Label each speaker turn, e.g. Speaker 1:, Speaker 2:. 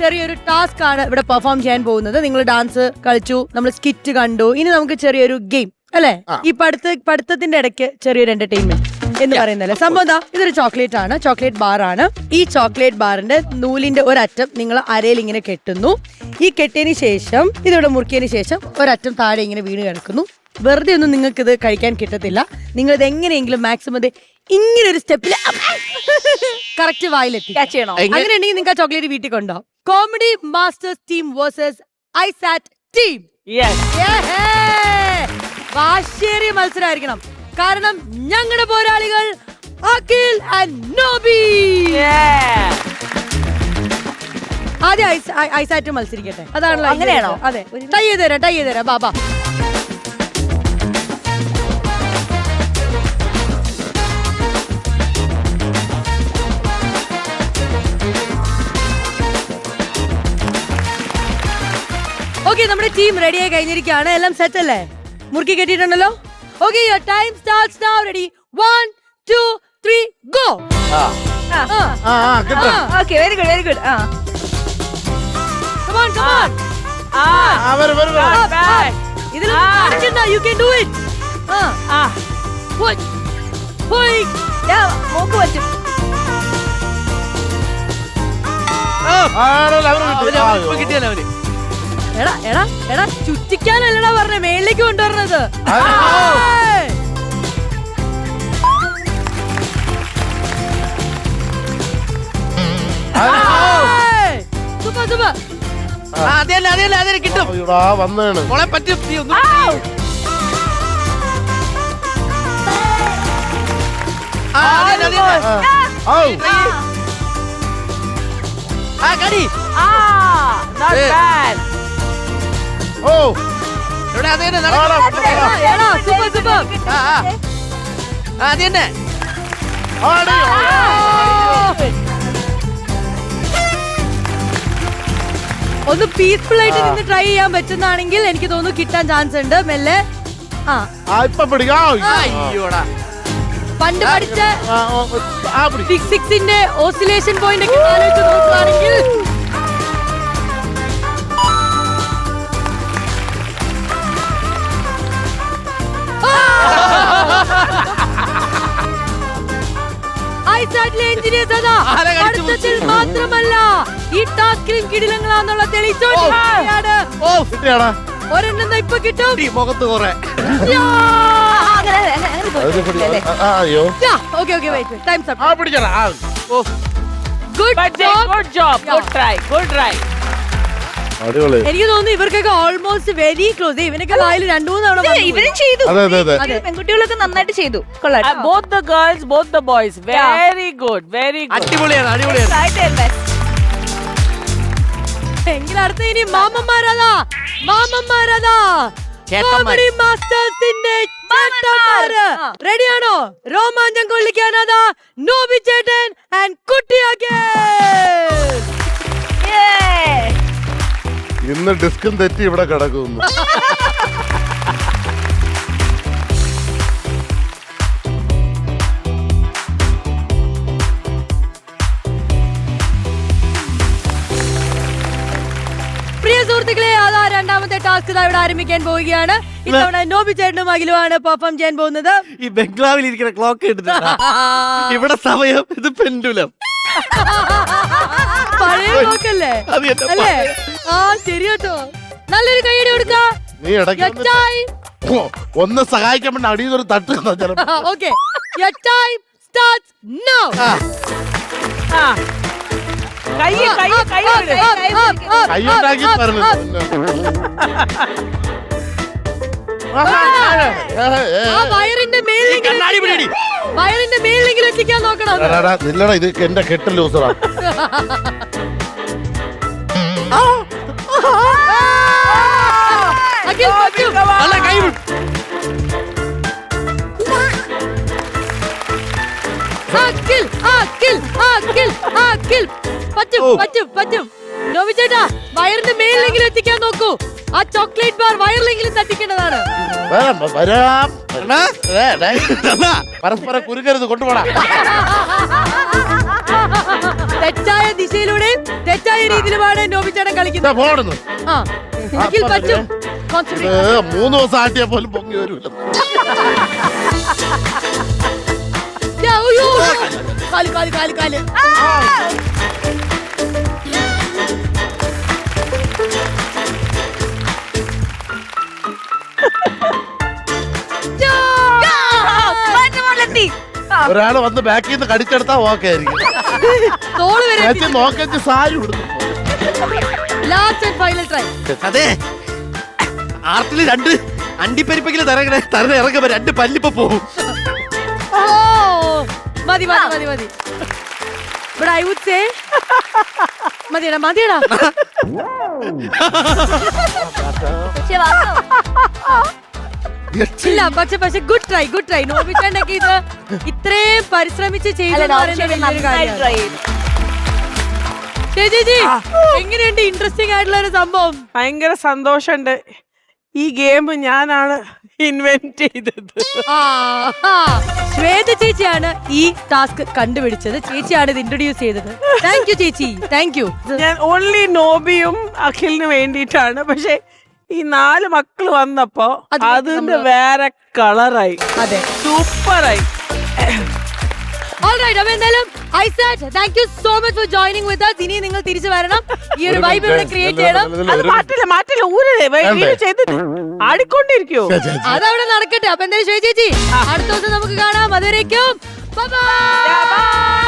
Speaker 1: ചെറിയൊരു ടാസ്ക് ആണ് ഇവിടെ പെർഫോം ചെയ്യാൻ പോകുന്നത്. നിങ്ങൾ ഡാൻസ് കളിച്ചു, നമ്മൾ സ്കിറ്റ് കണ്ടു, ഇനി നമുക്ക് ചെറിയൊരു ഗെയിം അല്ലെ? ഈ പഠിത്തത്തിന്റെ ഇടയ്ക്ക് ചെറിയൊരു എന്റർടൈൻമെന്റ് എന്ന് പറയുന്നല്ലേ സംഭവം. എന്താ, ഇതൊരു ചോക്ലേറ്റ് ആണ്, ചോക്ലേറ്റ് ബാർ ആണ്. ഈ ചോക്ലേറ്റ് ബാറിന്റെ നൂലിന്റെ ഒരറ്റം നിങ്ങൾ അരയിൽ ഇങ്ങനെ കെട്ടുന്നു. ഈ കെട്ടിയതിന് ശേഷം ഇതിവിടെ മുറുക്കിയതിന് ശേഷം ഒരറ്റം താഴെ ഇങ്ങനെ വീണ് കിടക്കുന്നു. വെറുതെ ഒന്നും നിങ്ങൾക്ക് ഇത് കഴിക്കാൻ കിട്ടത്തില്ല. നിങ്ങൾ ഇത് എങ്ങനെയെങ്കിലും മാക്സിമം ഇങ്ങനെ ഒരു സ്റ്റെപ്പിൽ കറക്റ്റ് വായിലെത്തി. അങ്ങനെ ഉണ്ടെങ്കിൽ നിങ്ങൾക്ക് ആ ചോക്ലേറ്റ് വീട്ടിൽ കൊണ്ടോ. കോമഡി മാസ്റ്റേഴ്സ് ടീം വേഴ്സസ് ഐസാറ്റ് ടീം. വാശേറിയ മത്സരമായിരിക്കണം. കാരണം ഞങ്ങളുടെ പോരാളികൾ അഖിൽ ആൻഡ് നോബി. ആദ്യം ഐസാറ്റ് മത്സരിക്കട്ടെ. അതാണല്ലോ. അങ്ങനെയാണോ? അതെ, ടൈ ചെയ്ത് തരാം ബാബാ. ഓക്കെ, നമ്മുടെ ടീം റെഡിയായി കഴിഞ്ഞിരിക്കുകയാണ്. എല്ലാം സെറ്റ് അല്ലേ? മുറുക്കി കെട്ടിയിട്ടുണ്ടല്ലോ. Okay, your time starts now. Ready? 1 2 3 go.
Speaker 2: Okay, very good very good.
Speaker 1: Come on, come on. ഇതിൽ കാണിക്കണ്ട. You can do it. പോയി.
Speaker 2: മൂക്ക് പറ്റും.
Speaker 1: എടാ എടാ എടാ, ചുറ്റിക്കാനല്ലടാ പറഞ്ഞേ, മേളിലേക്ക് കൊണ്ടുവരണത്. Super super.
Speaker 3: കിട്ടും മോളെ പറ്റും.
Speaker 1: ഒന്ന് പീസ്ഫുൾ ആയിട്ട് നിന്ന് ട്രൈ ചെയ്യാൻ പറ്റുന്നാണെങ്കിൽ എനിക്ക് തോന്നുന്നു കിട്ടാൻ ചാൻസ് ഉണ്ട്. മെല്ലെ. പണ്ട് പഠിച്ച ഫിസിക്സിന്റെ ഓസിലേഷൻ പോയിന്റ് ഒക്കെ ആലോചിച്ച് നോക്കുകയാണെങ്കിൽ ഐസാറ്റിലെ എഞ്ചിനീയേഴ്സ് അതാ പഠിത്തത്തിൽ മാത്രമല്ല ഈ ടാസ്കിലും കിടിലങ്ങളാന്നുള്ള തെളിയിച്ചോണ്ടിരിക്കുകയാണ്. ഒരെണ്ണം ഇപ്പൊ കിട്ടും.
Speaker 3: മുഖത്ത് കുറെ.
Speaker 1: Okay okay, wait times up. എനിക്ക് തോന്നുന്നു ഇവർക്കൊക്കെ ഓൾമോസ്റ്റ് വെരി ക്ലോസ്. ഇവനൊക്കെ വായിൽ 2-3 തവണ
Speaker 2: ഇവരും ചെയ്തു. പെൺകുട്ടികളൊക്കെ നന്നായിട്ട് ചെയ്തു.
Speaker 4: Both the girls, both the boys, very good, very good.
Speaker 3: അടിപൊളിയാണ്.
Speaker 1: എങ്കിൽ അടുത്ത ഇനി മാമന്മാരതാ. കോമഡി മാസ്റ്റേഴ്സിന്റെ ചേട്ടന്മാര് റെഡിയാണോ? രോമാഞ്ചം കൊള്ളിക്കാനതാ നോബി ചേട്ടൻ ആൻഡ് കുട്ടിയാക്കേ.
Speaker 3: ഇന്ന് ഡിസ്കും തെറ്റി ഇവിടെ കിടക്കുന്നു.
Speaker 1: പ്രിയ സുഹൃത്തുക്കളെ, അതാ രണ്ടാമത്തെ ടാസ്ക് ഇവിടെ ആരംഭിക്കാൻ പോവുകയാണ്. ഇത്തവണ നോബി ചേട്ടനും അഖിലുമാണ് പെർഫോം ചെയ്യാൻ പോകുന്നത്.
Speaker 5: ഈ ബംഗ്ലാവിൽ ഇരിക്കുന്ന ക്ലോക്ക് എടുത്തിട്ടാ ഇവിടെ സമയം. ഇത് പെൻഡുലം
Speaker 1: പഴയ ക്ലോക്കല്ലേ? അല്ലേ? ആ ശരി കേട്ടോ. നല്ലൊരു കൈയ്യടി കൊടുക്കാ.
Speaker 3: നീ ഇടയ്ക്ക് ഒന്ന് സഹായിക്കാൻ വേണ്ടി അടിയൊരു തട്ട്.
Speaker 1: Okay, your time starts now.
Speaker 3: കൈയുണ്ടാക്കി പറഞ്ഞു.
Speaker 1: വയറിന്റെ മേലിലെങ്കിലും എത്തിക്കാൻ നോക്കണം.
Speaker 3: നില്ലടാ, ഇത് എന്റെ കെട്ട് ലൂസറാ.
Speaker 1: പറ്റും. നോബി ചേട്ടാ, വയറിന്റെ മേലിലെങ്കിലും എത്തിക്കാൻ നോക്കൂ. ആ ചോക്ലേറ്റ് ബാർ വയറിലെങ്കിലും തട്ടിക്കേണ്ടതാണ്.
Speaker 3: വരാം
Speaker 5: അണ്ണാ,
Speaker 3: ഏ, ഡേ,
Speaker 5: അണ്ണാ,
Speaker 3: പരസ്പരം കുരുക്കരുത് കൊണ്ടുപോടാ.
Speaker 1: തെറ്റായ ദിശയിലൂടെയും തെറ്റായ രീതിയിലുമാണ് നോബിച്ചേട്ടൻ കളിക്കുന്നത്.
Speaker 3: പോടുന്നു
Speaker 1: ആ അഖിൽ പറ്റും. Concentrate.
Speaker 3: 3 ദിവസം ആട്ടിയാ പോലും പൊങ്ങി വരൂല.
Speaker 1: യാ, ഉയ്യോ. കാല് കാല് കാല് കാല്.
Speaker 2: എത്തി.
Speaker 3: ഒരാള് വന്ന് ബാക്കിൽ നിന്ന് കടിച്ചെടുത്താ ഓക്കെ ആയിരിക്കും.
Speaker 1: തോള് വരെ
Speaker 3: ചേച്ചി നോക്കി സാരി കൊടുക്കും.
Speaker 1: Last and final try.
Speaker 5: അതെ ആർട്ടില് 2 അണ്ടിപ്പരിപ്പെങ്കിലും തരണ ഇറങ്ങുമ്പോ 2 പല്ലിപ്പോ പോവും.
Speaker 1: ഓ മതി മതി മതി മതി. But I would say മതിയടാ മതിയടാ.
Speaker 2: പക്ഷേ വാസു,
Speaker 1: ഇല്ല പക്ഷെ ഗുഡ് ട്രൈ. നോബിച്ചേട്ടനൊക്കെ ഇത് ഇത്രയും പരിശ്രമിച്ച് ചെയ്തു
Speaker 2: അല്ല,
Speaker 1: എന്ന്
Speaker 2: ഡോക്ടർ
Speaker 1: പറയുന്നത് വലിയൊരു
Speaker 2: നന്നായിട്ട്
Speaker 1: കാര്യമാണ്.
Speaker 2: try ചെയ്തു.
Speaker 1: ചേച്ചി എങ്ങനെയുണ്ട് ഇൻട്രസ്റ്റിംഗ് ആയിട്ടുള്ള ഒരു സംഭവം?
Speaker 4: ഭയങ്കര സന്തോഷമുണ്ട്. ഈ ഗെയിം ഞാനാണ് ഇൻവെന്റ് ചെയ്തത്.
Speaker 1: ശ്വേത ചേച്ചിയാണ് ഈ ടാസ്ക് കണ്ടുപിടിച്ചത്. ചേച്ചിയാണ് ഇത് ഇൻട്രൊഡ്യൂസ് ചെയ്തത്. താങ്ക് യു ചേച്ചി, താങ്ക് യു.
Speaker 4: ഞാൻ ഓൺലി നോബിയും അഖിലിന് വേണ്ടിയിട്ടാണ്. പക്ഷെ ഈ 4 മക്കള് വന്നപ്പോ
Speaker 1: അത്
Speaker 4: അതിന്റെ വേറെ കളറായി.
Speaker 1: അതെ,
Speaker 4: സൂപ്പറായി.
Speaker 1: ഓൾറൈറ്റ്. അപ്പൊ എന്തായാലും I said thank you so much for joining with us. ഇനി നിങ്ങൾ തിരിച്ചു വരണം, ഈ ഒരു വൈബ് ഇവിടെ ക്രിയേറ്റ് ചെയ്യണം.
Speaker 4: അത് മാറ്റില്ല ഊരേ ചെയ്തിട്ട് ആടിക്കൊണ്ടിരിക്കോ.
Speaker 1: അതവിടെ നടക്കട്ടെ. അപ്പൊ എന്തായാലും ശ്വേത ചേച്ചി അടുത്ത ദിവസം നമുക്ക് കാണാം. അതുവരേക്കും bye bye.